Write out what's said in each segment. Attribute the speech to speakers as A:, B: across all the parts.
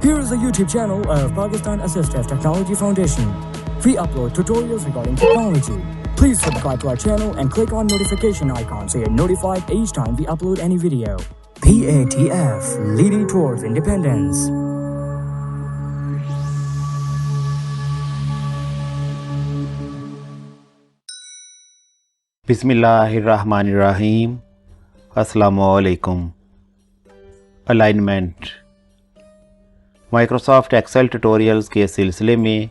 A: Here is the YouTube channel of Pakistan Assistive Technology Foundation. We upload tutorials regarding technology. Please subscribe to our channel and click on notification icon so you're notified each time we upload any video. PATF, leading towards independence.
B: बिस्मिल्लाहिर्रहमानिर्रहीम। अस्सलामुअलैकुम। Alignment Microsoft Excel tutorials के सिलसिले में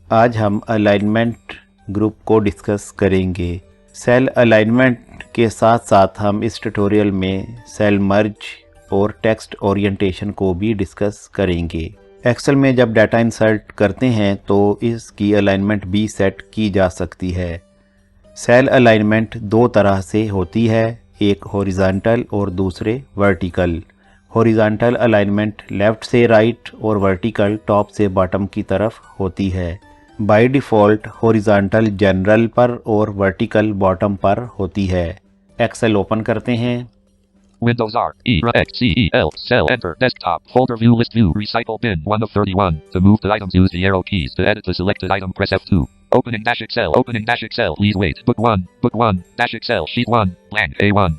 B: आज हम alignment group को discuss करेंगे। Cell alignment के साथ साथ हम इस ट्यूटोरियल में सेल मर्ज और टेक्स्ट ओरिएंटेशन को भी डिस्कस करेंगे। एक्सेल में जब डाटा इंसर्ट करते हैं तो इसकी अलाइनमेंट भी सेट की जा सकती है। सेल अलाइनमेंट दो तरह से होती है, एक हॉरिजॉन्टल और दूसरे वर्टिकल। हॉरिजॉन्टल अलाइनमेंट लेफ़्ट से राइट और वर्टिकल टॉप से बॉटम की तरफ होती है। बाय डिफ़ॉल्ट हॉरिजॉन्टल जनरल पर और वर्टिकल बॉटम पर होती है। एक्सेल ओपन करते हैं।
C: Windows R, E, X, C, E, L, Cell, Enter, Desktop, Folder View, List View, Recycle Bin, 1 of 31. To move the items, use the arrow keys. To edit the selected item, press F2. Opening dash Excel, please wait. Book 1, dash Excel, sheet 1, blank, A1.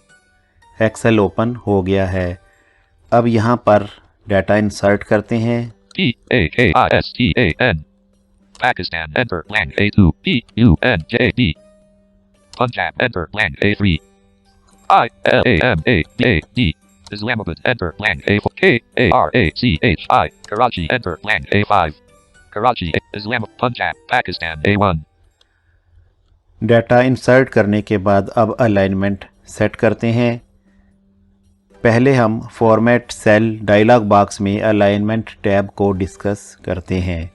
B: Excel open हो गया है। अब यहाँ पर data insert करते हैं।
C: Pakistan, Pakistan, Enter, blank, A2, PUNJAB. Punjab, Enter, blank, A3. ILAMABAD. Islamabad, Enter, blank, A4. KARACHI. Karachi, Enter, blank, A5. Karachi, Islamabad, Punjab, Pakistan, A1.
B: Data insert करने के बाद अब अलाइनमेंट सेट करते हैं। पहले हम फॉर्मेट सेल डायलॉग बॉक्स में alignment tab को डिस्कस करते हैं।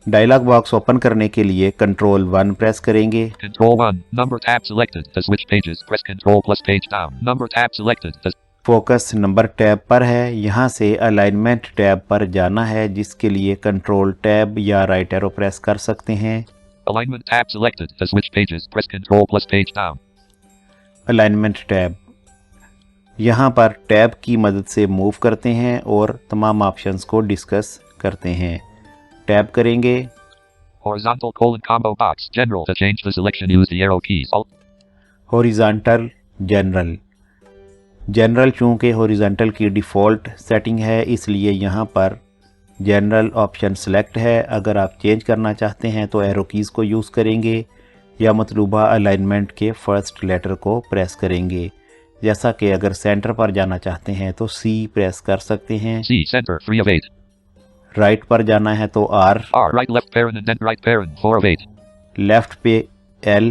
B: डायलॉग बॉक्स ओपन करने के लिए कंट्रोल 1 प्रेस करेंगे।
C: Control 1, number tab selected. To switch pages, press Control plus page down. Number tab selected.
B: Focus number tab पर है, यहाँ से अलाइनमेंट टैब पर जाना है, जिसके लिए कंट्रोल टैब या राइट एरो प्रेस कर सकते हैं।
C: Alignment tab selected. To switch pages, press Control plus page down.
B: Alignment tab, यहाँ पर टैब की मदद से मूव करते हैं और तमाम ऑप्शंस को डिस्कस करते हैं। टैब करेंगे।
C: Horizontal colon combo box general. To change the selection, use the arrow keys. Alt.
B: Horizontal general. General चूँकि हॉरिजॉन्टल की डिफ़ॉल्ट सेटिंग है, इसलिए यहाँ पर जनरल ऑप्शन सेलेक्ट है। अगर आप चेंज करना चाहते हैं तो एरो कीज़ को यूज़ करेंगे या मतलूबा अलाइनमेंट के फर्स्ट लेटर को प्रेस करेंगे। जैसा कि अगर सेंटर पर जाना चाहते हैं तो C प्रेस कर सकते हैं।
C: C center 3 of 8.
B: राइट पर जाना है तो R
C: right left parent and then right parent 4 of 8.
B: Left पे L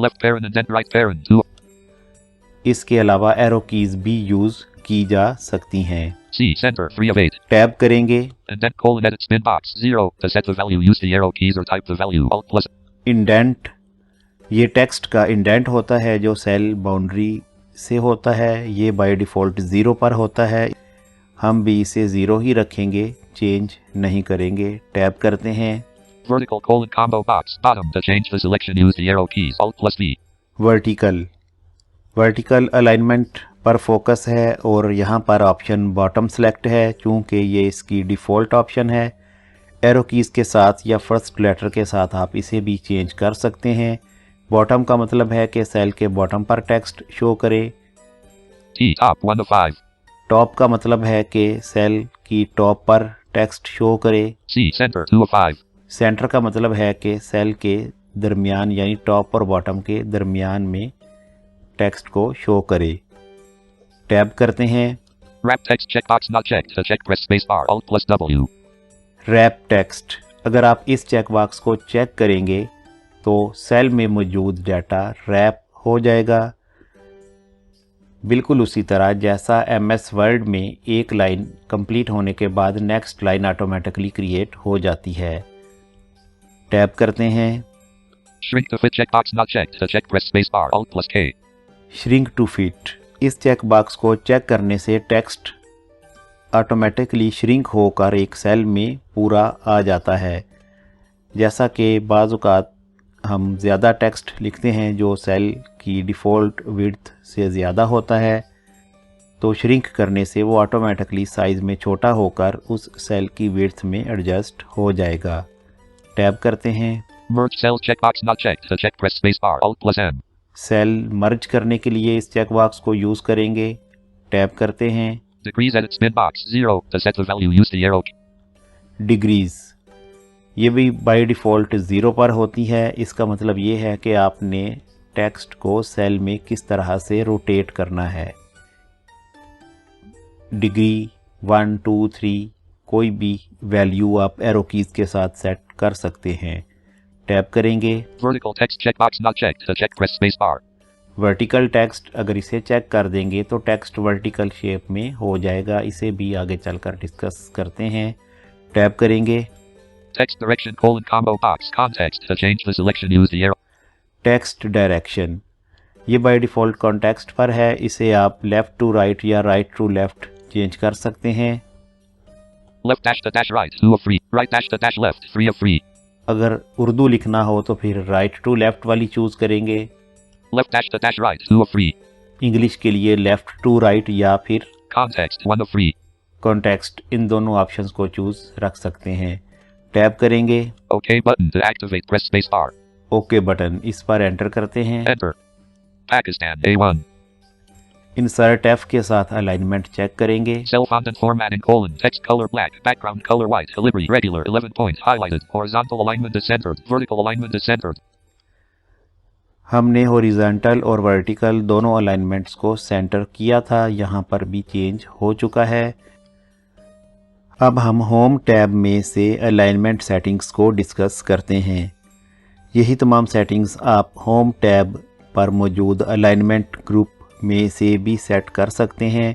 C: left parent and then right parent 2.
B: इसके अलावा एरो कीज़ भी यूज़ की जा सकती हैं।
C: C center 3 of 8.
B: टैब करेंगे।
C: And then colon edit spin box 0. To set the value, use the arrow keys or type the value. Alt plus.
B: Indent, ये text का इंडेंट होता है जो सेल बाउंड्री से होता है। ये बाय डिफ़ॉल्ट 0 पर होता है, हम भी इसे 0 ही रखेंगे, चेंज नहीं करेंगे। टैब करते हैं।
C: Vertical colon combo box bottom. To change the selection, use the arrow keys. Alt plus V.
B: Vertical, vertical alignment पर फोकस है और यहाँ पर ऑप्शन बॉटम सेलेक्ट है, चूँकि ये इसकी डिफ़ॉल्ट ऑप्शन है। एरो कीज़ के साथ या फर्स्ट लेटर के साथ आप इसे भी चेंज कर सकते हैं। बॉटम का मतलब है कि सेल के बॉटम पर टेक्स्ट शो करे।
C: T top 1 of 5.
B: टॉप का मतलब है कि सेल की टॉप पर टेक्स्ट शो करे।
C: C center 2 of 5.
B: सेंटर का मतलब है कि सेल के दरमियान यानी टॉप और बॉटम के दरमियान में टेक्स्ट को शो करे। टैब करते हैं।
C: Wrap text checkbox not checked. To check press space bar Alt plus W.
B: Wrap text, अगर आप इस चेकबॉक्स को चेक करेंगे तो सेल में मौजूद डाटा रैप हो जाएगा, बिल्कुल उसी तरह जैसा MS वर्ड में एक लाइन कंप्लीट होने के बाद नेक्स्ट लाइन ऑटोमेटिकली क्रिएट हो जाती है। टैब करते हैं।
C: Shrink to fit checkbox not checked. To check press space bar Alt plus K.
B: Shrink to fit, इस चेकबॉक्स को चेक करने से टेक्स्ट ऑटोमेटिकली श्रिंक होकर एक सेल में पूरा आ जाता है। जैसा कि बाज़ औक़ात हम ज़्यादा टेक्स्ट लिखते हैं जो सेल की डिफ़ॉल्ट विड्थ से ज़्यादा होता है, तो श्रिंक करने से वो ऑटोमेटिकली साइज़ में छोटा होकर उस सेल की विड्थ में एडजस्ट हो जाएगा। टैब करते हैं।
C: Merge cells checkbox not checked. To check press space bar Alt plus M.
B: Cell merge करने के लिए इस चेक बॉक्स को यूज़ करेंगे। टैब करते हैं।
C: Degrees edit spin box 0. To set the value use the arrow key.
B: Degrees ये भी बाय डिफ़ॉल्ट 0 पर होती है। इसका मतलब ये है कि आपने टेक्स्ट को सेल में किस तरह से रोटेट करना है। डिग्री 1, 2, 3 कोई भी वैल्यू आप एरो कीज़ के साथ सेट कर सकते हैं। टैब करेंगे।
C: Vertical text checkbox not checked. To check press space bar.
B: Vertical text अगर इसे चेक कर देंगे तो टेक्स्ट वर्टिकल शेप में हो जाएगा। इसे भी आगे चलकर डिस्कस करते हैं। टैब करेंगे।
C: Text direction colon combo box context. To change the selection use the arrow.
B: Text direction ये बाय डिफ़ॉल्ट कॉन्टेक्स्ट पर है। इसे आप लेफ़्ट टू राइट या राइट टू लेफ़्ट चेंज कर सकते हैं।
C: Left dash to dash right 2 of free. Right dash to dash left 3 of free.
B: अगर उर्दू लिखना हो तो फिर राइट टू लेफ़्ट वाली चूज़ करेंगे।
C: Left dash to dash right 2 of free.
B: English के लिए लेफ़्ट टू राइट या फिर
C: Context 1 of free.
B: कॉन्टेक्स्ट इन दोनों ऑप्शंस को चूज़ रख सकते हैं। टैब करेंगे।
C: OK button to activate press space bar.
B: Okay button इस पर एंटर करते हैं।
C: Enter. Pakistan A1.
B: Insert F के साथ अलाइनमेंट चेक करेंगे।
C: Cell font and formatting colon text color black background color white calibri regular 11 points highlighted horizontal alignment is centered vertical alignment is centered.
B: हमने horizontal और vertical दोनों alignments को centre किया था। यहाँ पर भी चेंज हो चुका है। अब हम होम टैब में से अलाइनमेंट सेटिंग्स को डिस्कस करते हैं। यही तमाम सेटिंग्स आप होम टैब पर मौजूद अलाइनमेंट ग्रुप में से भी सेट कर सकते हैं।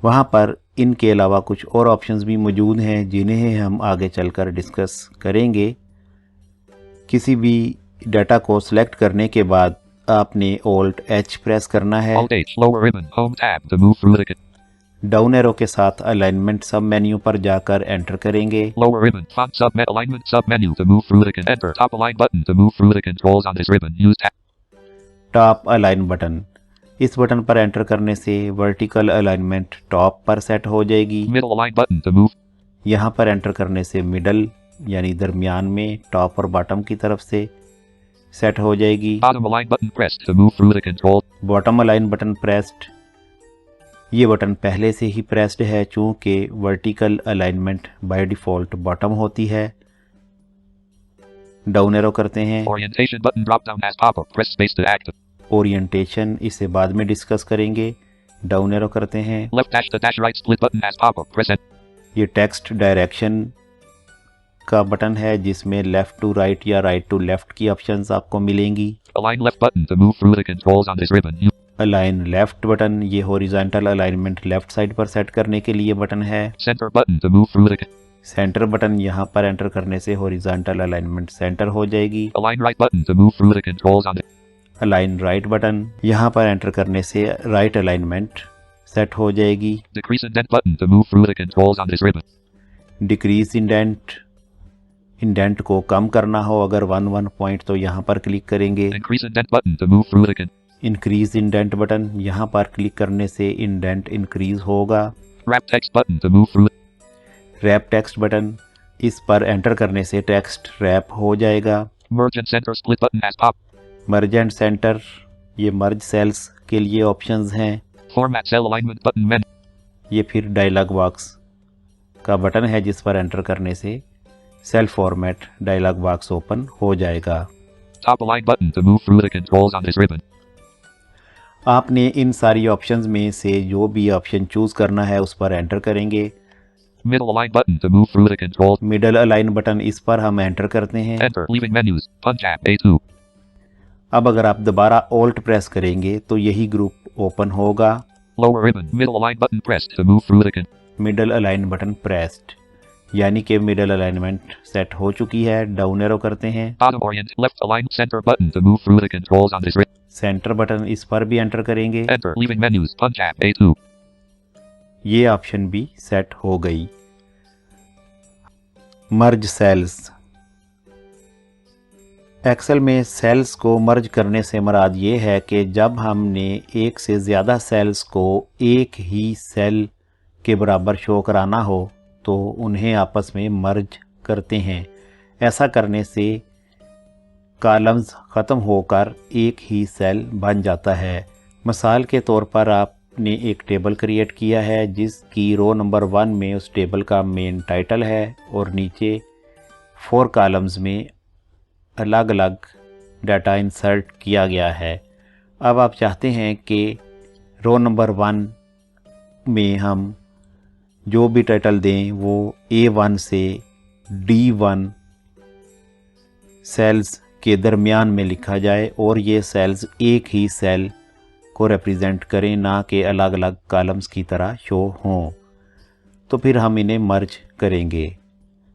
B: वहाँ पर इनके अलावा कुछ और ऑप्शंस भी मौजूद हैं जिन्हें हम आगे चलकर डिस्कस करेंगे। किसी भी डाटा को सिलेक्ट करने के बाद आपने Alt H प्रेस करना है।
C: Alt H lower ribbon home tab to move through the
B: down arrow के साथ अलाइनमेंट सब मेन्यू पर जाकर एंटर करेंगे।
C: lower ribbon font sub alignment sub menu to move through the enter top align button to move through the controls on this ribbon use tab.
B: Top align button इस button पर enter करने से vertical alignment top पर set हो जाएगी।
C: Middle align button to move.
B: यहाँ पर enter करने से मिडल यानी दरमियान में टॉप और बॉटम की तरफ से सेट हो जाएगी।
C: Bottom align button pressed to move through the control.
B: Bottom align button pressed ये बटन पहले से ही प्रेस्ड है चूँकि vertical alignment by default bottom होती है। डाउन एरो करते हैं।
C: Orientation button drop down as pop up press space to active.
B: Orientation इसे बाद में डिस्कस करेंगे। डाउन एरो करते हैं।
C: Left dash to dash right split button as pop up press enter.
B: ये टेक्स्ट डायरेक्शन का बटन है जिसमें लेफ़्ट टू राइट या राइट टू लेफ़्ट की ऑप्शंस आपको मिलेंगी।
C: Align left button to move through the controls on this ribbon.
B: Align left button ये horizontal alignment left side पर सेट करने के लिए बटन है।
C: Center button to move through the
B: centre button यहाँ पर एंटर करने से हॉरिजॉन्टल अलाइनमेंट सेंटर हो जाएगी।
C: Align right button to move through the controls on it.
B: Align right button यहाँ पर एंटर करने से राइट अलाइनमेंट सेट हो जाएगी।
C: Decrease indent button to move through the controls on this ribbon.
B: Decrease indent को कम करना हो अगर 1 पॉइंट तो यहाँ पर क्लिक करेंगे।
C: Increase indent button to move through the
B: increase indent button यहाँ पर क्लिक करने से इंडेंट इंक्रीज होगा।
C: Wrap text button to move through.
B: Wrap text button इस पर एंटर करने से टेक्स्ट रैप हो जाएगा।
C: Merge and center split button as pop.
B: Merge and centre ये मर्ज सेल्स के लिए ऑप्शंस हैं।
C: Format cell alignment button menu.
B: ये फिर डायलॉग बॉक्स का बटन है जिस पर एंटर करने से cell format dialog box open हो जाएगा।
C: Top align button to move through the controls on this ribbon.
B: आपने इन सारी ऑप्शंस में से जो भी ऑप्शन चूज करना है उस पर एंटर करेंगे।
C: Middle align button to move through the controls.
B: Middle align button इस पर हम एंटर करते हैं।
C: Enter leaving menus. Punjab A2.
B: अब अगर आप दोबारा Alt प्रेस करेंगे तो यही ग्रुप ओपन होगा।
C: Lower ribbon. Middle align button pressed to move through the
B: middle align button pressed यानी कि मिडल अलाइनमेंट सेट हो चुकी है। डाउन एरो करते हैं।
C: Bottom orient left align center button to move through the controls on this ribbon.
B: Centre button इस पर भी एंटर करेंगे।
C: Enter leaving menus. Punjab A2.
B: ये ऑप्शन भी सेट हो गई। मर्ज सेल्स एक्सेल में सेल्स को मर्ज करने से मुराद ये है कि जब हमने एक से ज़्यादा सेल्स को एक ही सेल के बराबर शो कराना हो तो उन्हें आपस में मर्ज करते हैं। ऐसा करने से कॉलम्स ख़त्म होकर एक ही सेल बन जाता है। मिसाल के तौर पर आपने एक टेबल क्रिएट किया है जिसकी रो नंबर 1 में उस टेबल का मेन टाइटल है और नीचे 4 कॉलम्स में अलग अलग डाटा इंसर्ट किया गया है। अब आप चाहते हैं कि रो नंबर 1 में हम जो भी टाइटल दें वो A1 से D1 सेल्स के दरमियान में लिखा जाए और ये सेल्स एक ही सेल को रिप्रेजेंट करें, ना कि अलग अलग कॉलम्स की तरह शो हों। तो फिर हम इन्हें मर्ज करेंगे।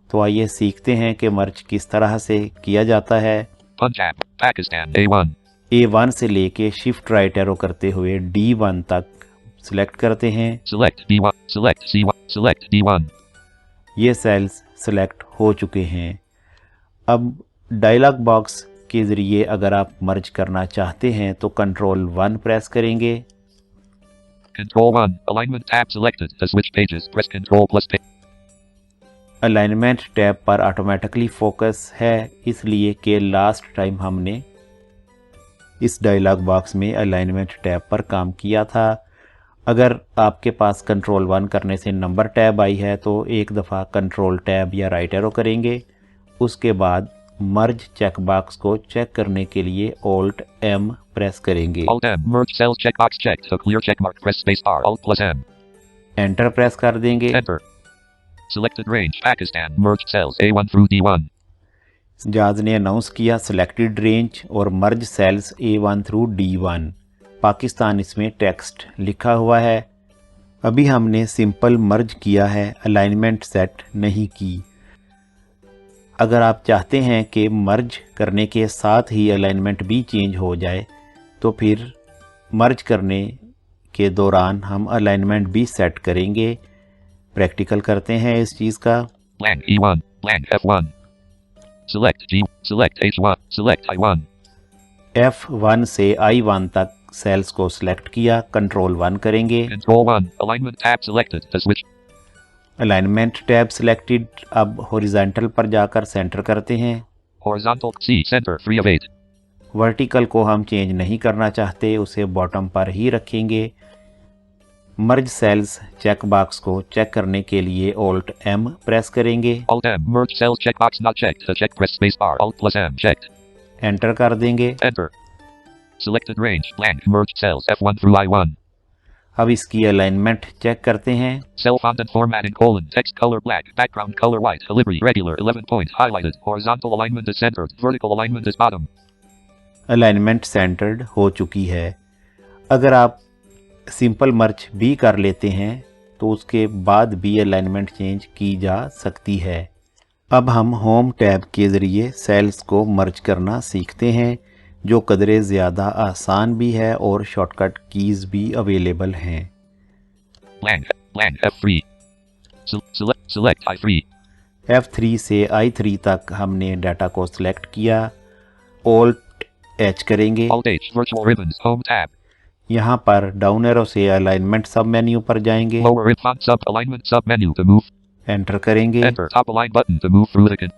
B: तो आइए सीखते हैं कि मर्ज किस तरह से किया जाता है।
C: Punjab, Pakistan, A1.
B: A1 से लेके शिफ्ट राइट एरो करते हुए D1 तक सिलेक्ट करते हैं।
C: Select B1, select C1, select D1.
B: ये सेल्स सिलेक्ट हो चुके हैं। अब डायलॉग बॉक्स के ज़रिए अगर आप मर्ज करना चाहते हैं तो कंट्रोल 1 प्रेस करेंगे।
C: Control 1, alignment tab selected. To switch pages, press Control plus page.
B: Alignment tab पर ऑटोमेटिकली फोकस है, इसलिए कि लास्ट टाइम हमने इस डायलॉग बॉक्स में अलाइनमेंट टैब पर काम किया था। अगर आपके पास कंट्रोल 1 करने से नंबर टैब आई है तो एक दफ़ा कंट्रोल टैब या राइट एरो करेंगे। उसके बाद मर्ज चेक बॉक्स को चेक करने के लिए Alt M प्रेस करेंगे।
C: Alt M, merge cells checkbox checked. To clear checkmark, press space bar, Alt plus M.
B: Enter press कर देंगे।
C: Enter. Selected range, Pakistan, merged cells A1 through D1.
B: जाज ने announce किया selected range और merge cells A1 through D1। Pakistan इसमें text लिखा हुआ है। अभी हमने सिंपल मर्ज किया है, अलाइनमेंट सेट नहीं की। अगर आप चाहते हैं कि मर्ज करने के साथ ही अलाइनमेंट भी चेंज हो जाए तो फिर मर्ज करने के दौरान हम अलाइनमेंट भी सेट करेंगे। प्रैक्टिकल करते हैं इस चीज़ का।
C: Blank E1, blank F1. Select G, select H1, select I1.
B: F1 से I1 तक सेल्स को सिलेक्ट किया, कंट्रोल 1 करेंगे।
C: Control 1, alignment tab selected. To switch.
B: Alignment tab selected. अब हॉरिजॉन्टल पर जाकर सेंटर करते हैं।
C: Horizontal C, center 3 of 8.
B: Vertical को हम चेंज नहीं करना चाहते, उसे बॉटम पर ही रखेंगे। मर्ज सेल्स चेक बॉक्स को चेक करने के लिए Alt M प्रेस करेंगे।
C: Alt M, merge cells checkbox not checked. To check, press space bar, Alt plus M, checked.
B: Enter कर देंगे।
C: Enter. Selected range, blank, merged cells F1 through I1.
B: अब इसकी alignment check करते हैं।
C: Cell font and formatting colon, text color black, background color white, Calibri, regular, 11 points, highlighted, horizontal alignment is centered, vertical alignment is bottom.
B: Alignment centred हो चुकी है। अगर आप simple मर्ज भी कर लेते हैं तो उसके बाद भी अलाइनमेंट चेंज की जा सकती है। अब हम होम टैब के ज़रिए सेल्स को मर्ज करना सीखते हैं, जो कदरे ज़्यादा आसान भी है और शॉर्टकट कीज़ भी अवेलेबल हैं।
C: Blank, blank F3. Select I3.
B: F3 से I3 तक हमने डाटा को सिलेक्ट किया। Alt H करेंगे।
C: Alt H, virtual ribbons, home tab.
B: यहाँ पर डाउन एरो से अलाइनमेंट सब मेन्यू पर जाएंगे।
C: Lower in font sub alignment sub menu to move.
B: Enter करेंगे।
C: Enter top align button to move through the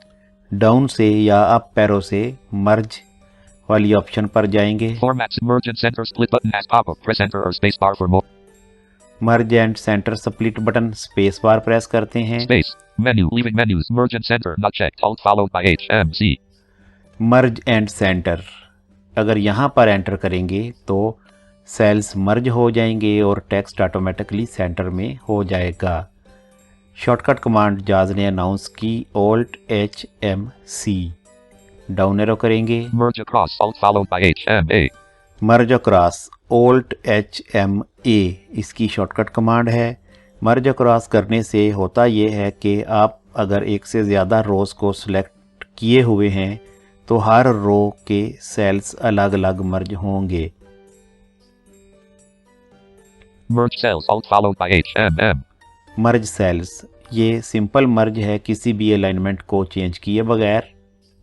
B: down से या अप एरो से मर्ज वाली ऑप्शन पर जाएंगे।
C: Formats merge and center split button as pop up. Press enter or space bar for more.
B: Merge and centre split button space bar press करते हैं।
C: Space menu leaving menus merge and center not checked. Alt followed by H M C.
B: Merge and centre, अगर यहाँ पर enter करेंगे तो sales merge हो जाएंगे और टेक्स्ट ऑटोमेटिकली सेंटर में हो जाएगा। शॉर्टकट कमांड जाज ने अनाउंस की Alt H M C। Down arrow करेंगे।
C: Merge across. Alt followed by H M A.
B: Merge across Alt H M A इसकी शॉर्टकट कमांड है। मर्ज अक्रॉस करने से होता यह है कि आप अगर एक से ज़्यादा रोज़ को सिलेक्ट किए हुए हैं तो हर रो के सेल्स अलग अलग मर्ज होंगे।
C: Merge cells. Alt followed by H M M.
B: Merge cells, ये सिंपल मर्ज है किसी भी अलाइनमेंट को चेंज किए बगैर।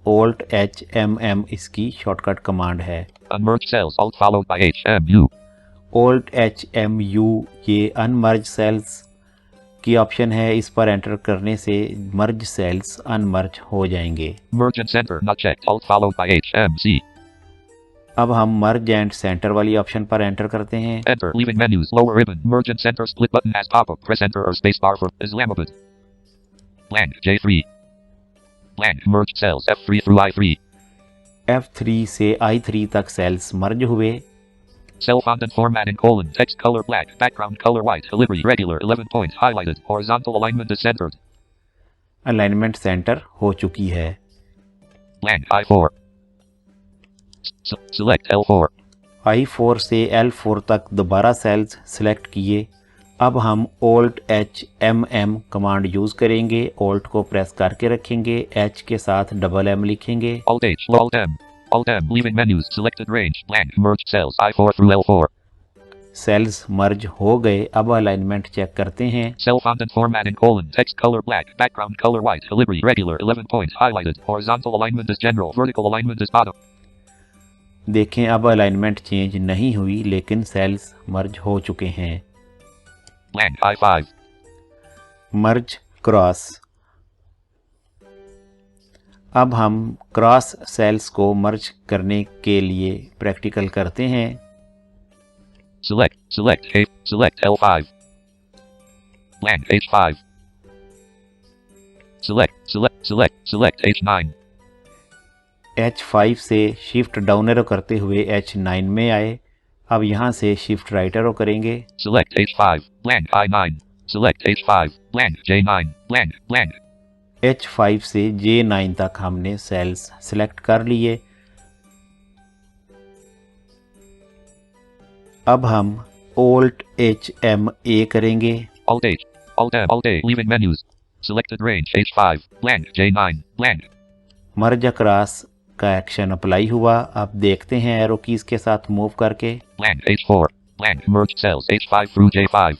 B: Alt+H+M+M इसकी शॉर्टकट कमांड है।
C: Unmerged cells, Alt followed by H-M-U.
B: Alt+H+M+U ये अनमर्ज सेल्स की ऑप्शन है, इस पर एंटर करने से मर्ज सेल्स अनमर्ज हो जाएंगे।
C: Merge and center, not checked, Alt followed by H-M-C.
B: अब हम मर्ज एंड सेंटर वाली ऑप्शन पर एंटर करते हैं।
C: Enter, leaving menus, lower ribbon, merge and center, split button as pop-up, press enter or space bar for Islamabad. Blank, J3. Blank, merged cells, F3 through I3.
B: F3 से I3 तक sales मर्ज हुए।
C: Cell font and formatting, colon, text color black, background color white, delivery regular, 11 points, highlighted, horizontal alignment is centered.
B: Alignment centre हो चुकी है।
C: Blank, I4. Select L4.
B: I4 से L4 तक दोबारा cells select किए। अब हम Alt+H+M+M कमांड यूज़ करेंगे। Alt को प्रेस करके रखेंगे, H के साथ डबल M लिखेंगे।
C: Alt-H, Alt-M. Alt-M, leaving menus, selected range, blank, merged cells, I4 through L4.
B: Cells merge हो गए। अब अलाइनमेंट चेक करते हैं।
C: Cell font and formatting, colon, text color black, background color white, delivery regular, 11 points, highlighted, horizontal alignment is general, vertical alignment is bottom.
B: देखें अब alignment change नहीं हुई, लेकिन सेल्स मर्ज हो चुके हैं।
C: Blank, I5.
B: मर्ज क्रॉस। अब हम क्रॉस सेल्स को मर्ज करने के लिए प्रैक्टिकल करते हैं।
C: Select L5. Blank, H5. Select H9.
B: H5 से शिफ्ट डाउन एरो करते हुए H9 में आए। अब यहाँ से शिफ्ट राइट एरो करेंगे।
C: Select H5, blank, I9. Select H5, blank, J9, blank, blank.
B: H5 से J9 तक हमने सेल्स सिलेक्ट कर लिए। अब हम Alt+H+M+A करेंगे।
C: Alt-H, Alt-M, Alt-A, leaving menus. Selected range, H5, blank, J9, blank.
B: मर्ज अक्रॉस का एक्शन अप्लाई हुआ। अब देखते हैं एरो कीज के साथ मूव करके।
C: Blank, H4, blank, merged cells, H5 through J5.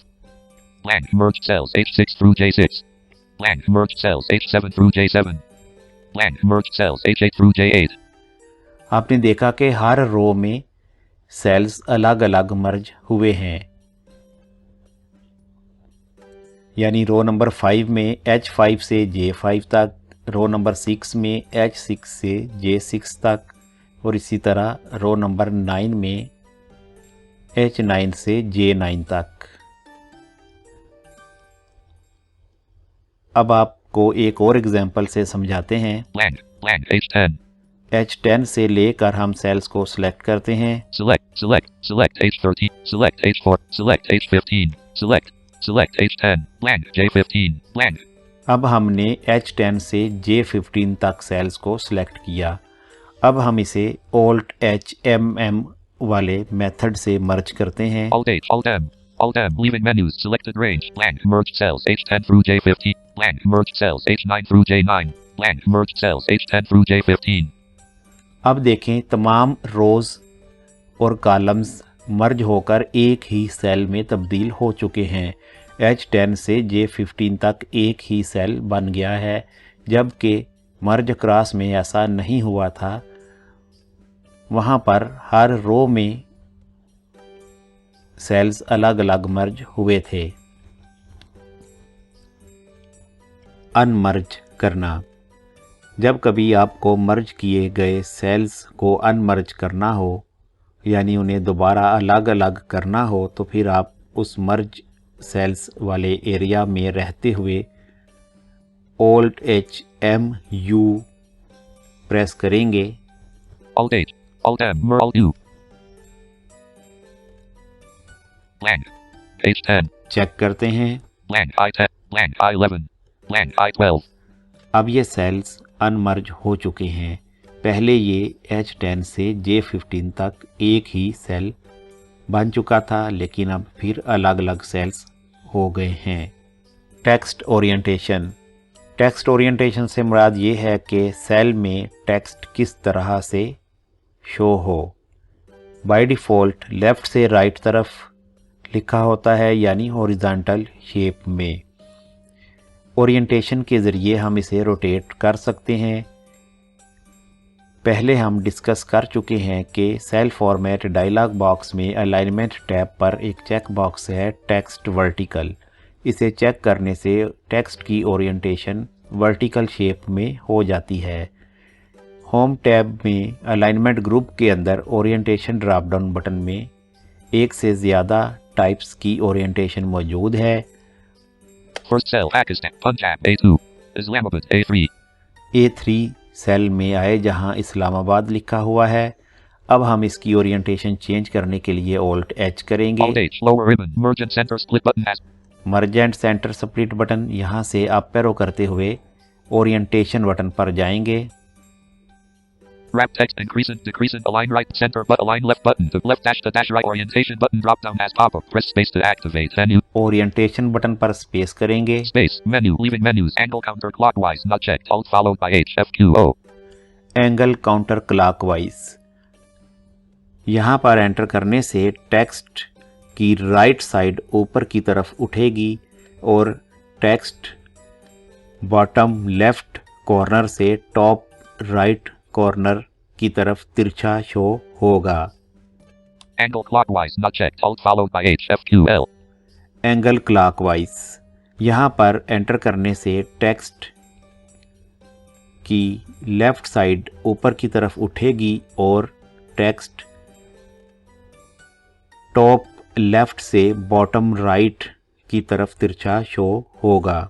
C: Blank, merged cells, H6 through J6. Blank, merged cells, H7 through J7. Blank, merged cells, H8 through J8.
B: आपने देखा कि हर रो में सेल्स अलग अलग मर्ज हुए हैं। यानी रो नंबर 5 में H5 से J5 तक, रो नंबर 6 में H6 से J6 तक, और इसी तरह रो नंबर 9 में H9 से J9 तक। अब आपको एक और एग्जांपल से समझाते हैं।
C: Blank, blank, H10.
B: H10 से लेकर हम सेल्स को सिलेक्ट करते हैं।
C: Select H13, select H4, select H15, select H10, blank, J15, blank.
B: अब हमने H10 से J15 तक सेल्स को सिलेक्ट किया। अब हम इसे Alt+H+M+M वाले मेथड से मर्ज करते हैं।
C: Alt-H, Alt-M, Alt-M, leaving menus, selected range, blank, merged cells, H10 through J15, blank, merged cells, H9 through J9, blank, merged cells, H10 through J15.
B: अब देखें तमाम रोज और कॉलम्स मर्ज होकर एक ही सेल में तब्दील हो चुके हैं। H10 से J15 तक एक ही सेल बन गया है, जबकि मर्ज क्रॉस में ऐसा नहीं हुआ था। वहाँ पर हर रो में सेल्स अलग अलग मर्ज हुए थे। अनमर्ज करना। जब कभी आपको मर्ज किए गए सेल्स को अनमर्ज करना हो, यानी उन्हें दोबारा अलग अलग करना हो, तो फिर आप उस मर्ज सेल्स वाले एरिया में रहते हुए Alt+H+M+U प्रेस करेंगे।
C: Alt-H, Alt-M, Alt-U. Blank, H10,
B: check करते हैं।
C: blank, I10, blank, I11, blank, I12.
B: अब ये सेल्स अनमर्ज हो चुके हैं। पहले ये H10 से J15 तक एक ही सेल बन चुका था, लेकिन अब फिर अलग अलग सेल्स हो गए हैं। Text orientation. टेक्स्ट ओरिएंटेशन से मुराद ये है कि सेल में टेक्स्ट किस तरह से शो हो। बाय डिफ़ॉल्ट लेफ़्ट से राइट तरफ लिखा होता है, यानी हॉरिजॉन्टल शेप में। ओरिएंटेशन के ज़रिए हम इसे रोटेट कर सकते हैं। पहले हम डिस्कस कर चुके हैं कि सेल फॉर्मेट डायलॉग बॉक्स में अलाइनमेंट टैब पर एक चेक बॉक्स है टेक्स्ट वर्टिकल। इसे चेक करने से टेक्स्ट की ओरिएंटेशन वर्टिकल शेप में हो जाती है। होम टैब में अलाइनमेंट ग्रुप के अंदर ओरिएंटेशन ड्रॉप डाउन बटन में एक से ज़्यादा टाइप्स की ओरिएंटेशन मौजूद है।
C: First cell, Pakistan, Punjab, A2, Islamabad, A3.
B: A3 cell में आए जहां इस्लामाबाद लिखा हुआ है। अब हम इसकी ओरिएंटेशन चेंज करने के लिए Alt H करेंगे।
C: Alt H, lower ribbon, merge and center split button has.
B: Merge and centre split button, यहाँ से अप एरो करते हुए ओरिएंटेशन बटन पर जाएंगे।
C: Wrap text, increase and decrease and align right center but align left button. The left dash the dash right orientation button drop down has pop up. Press space to activate menu.
B: Orientation button पर space करेंगे।
C: Space, menu, leaving menus, angle counterclockwise, not checked. Alt followed by H, F, Q, O.
B: Angle counter clockwise, यहाँ पर enter करने से text की right side ऊपर की तरफ उठेगी और टेक्स्ट बॉटम लेफ्ट कॉर्नर से टॉप राइट कॉर्नर की तरफ तिरछा शो होगा।
C: Angle clockwise, not checked. Alt followed by H, F, Q, L.
B: Angle clockwise, यहाँ पर एंटर करने से टेक्स्ट की लेफ्ट साइड ऊपर की तरफ उठेगी और टेक्स्ट टॉप लेफ्ट से बॉटम राइट की तरफ तिरछा शो होगा।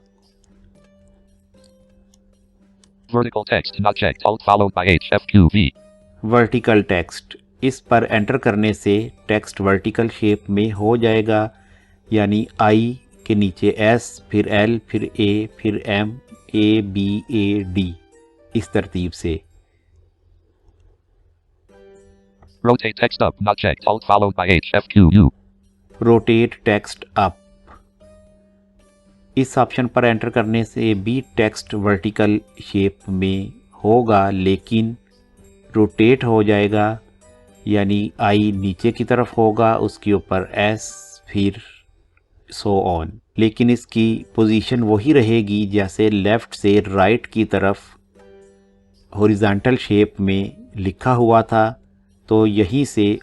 C: Vertical text, not checked. Alt followed by H, F, Q, V.
B: Vertical text, इस पर एंटर करने से टेक्स्ट वर्टिकल शेप में हो जाएगा, यानी I के नीचे S, फिर L, फिर A, फिर M, A, B, A, D, इस तरतीब से।
C: Rotate text up, not checked. Alt followed by H, F, Q, U.
B: Rotate text up, इस ऑप्शन पर एंटर करने से भी टेक्स्ट वर्टिकल शेप में होगा लेकिन रोटेट हो जाएगा, यानी आई नीचे की तरफ होगा, उसके ऊपर एस, फिर सो ऑन, लेकिन इसकी पोजीशन वही रहेगी जैसे लेफ़्ट से राइट की तरफ हॉरिजॉन्टल शेप में लिखा हुआ था। तो यहीं से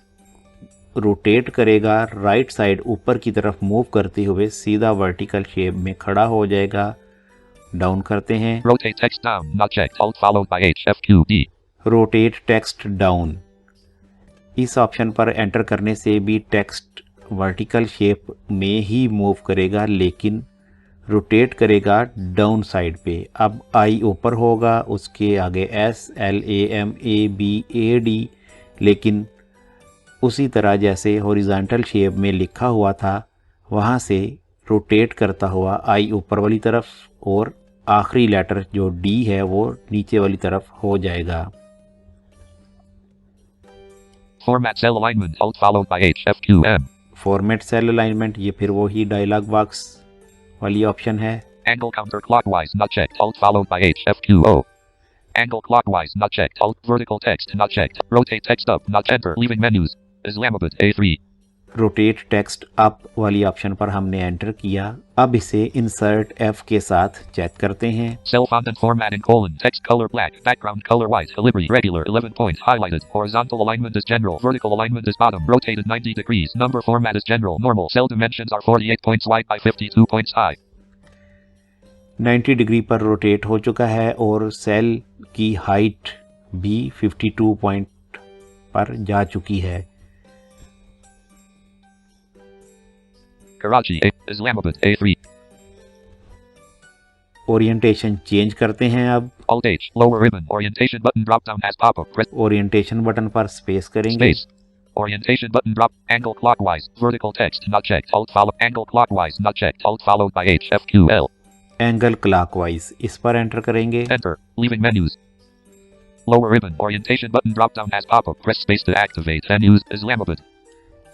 B: रोटेट करेगा, राइट साइड ऊपर की तरफ मूव करते हुए सीधा वर्टिकल शेप में खड़ा हो जाएगा। डाउन करते हैं।
C: Rotate text down, not checked. Alt followed by H, F, Q, D.
B: Rotate text down, इस ऑप्शन पर एंटर करने से भी टेक्स्ट वर्टिकल शेप में ही मूव करेगा लेकिन रोटेट करेगा डाउन साइड पे। अब आई ऊपर होगा, उसके आगे एस, एल, ए, एम, ए, बी, ए, डी, लेकिन उसी तरह जैसे हॉरिजॉन्टल शेप में लिखा हुआ था वहाँ से रोटेट करता हुआ आई ऊपर वाली तरफ और आखिरी लेटर जो डी है वो नीचे वाली तरफ हो जाएगा।
C: Format cell alignment, Alt followed by H, F, Q, M.
B: Format cell alignment, ये फिर वही डायलॉग बॉक्स वाली ऑप्शन है।
C: Angle counterclockwise, not checked. Alt followed by H, F, Q, O. Angle clockwise, not checked. Alt vertical text, not checked. Rotate text up, not enter. Leaving menus. Islamabad, A3.
B: Rotate text up वाली option पर हमने enter किया। अब इसे insert F के साथ check करते हैं।
C: Cell font and format in colon. Text color black. Background color white. Calibri regular. 11 points. Highlighted. Horizontal alignment is general. Vertical alignment is bottom. Rotated 90 degrees. Number format is general. Normal. Cell dimensions are 48 points wide by 52 points high.
B: 90 degree पर rotate हो चुका है और cell की height भी 52 point पर जा चुकी है।
C: Karachi, Islamabad, A3.
B: Orientation change करते हैं। अब
C: Alt H, lower ribbon. Orientation button drop down has pop up. Press
B: orientation button पर स्पेस करेंगे।
C: space. Orientation button drop. Angle clockwise. Vertical text, not checked. Alt follow. Angle clockwise, not checked. Alt followed by H, F, Q, L.
B: Angle clockwise, इस पर enter करेंगे।
C: Enter. Leaving menus. Lower ribbon. Orientation button drop down has pop up. Press space to activate menus. Islamabad.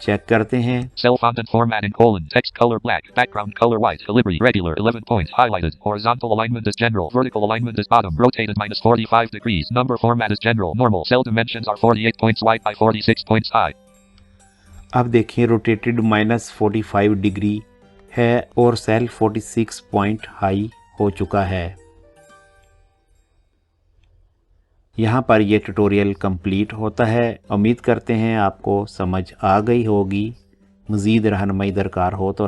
B: Check करते हैं।
C: Cell font and format in colon. Text color black. Background color white. Calibri regular. 11 points. Highlighted. Horizontal alignment is general. Vertical alignment is bottom. Rotated minus 45 degrees. Number format is general. Normal. Cell dimensions are 48 points wide by 46 points high.
B: अब देखिए rotated -45 degree है और cell 46 point high हो चुका है। यहाँ पर ये ट्यूटोरियल कंप्लीट होता है। उम्मीद करते हैं आपको समझ आ गई होगी। मज़ीद रहनुमाई दरकार हो तो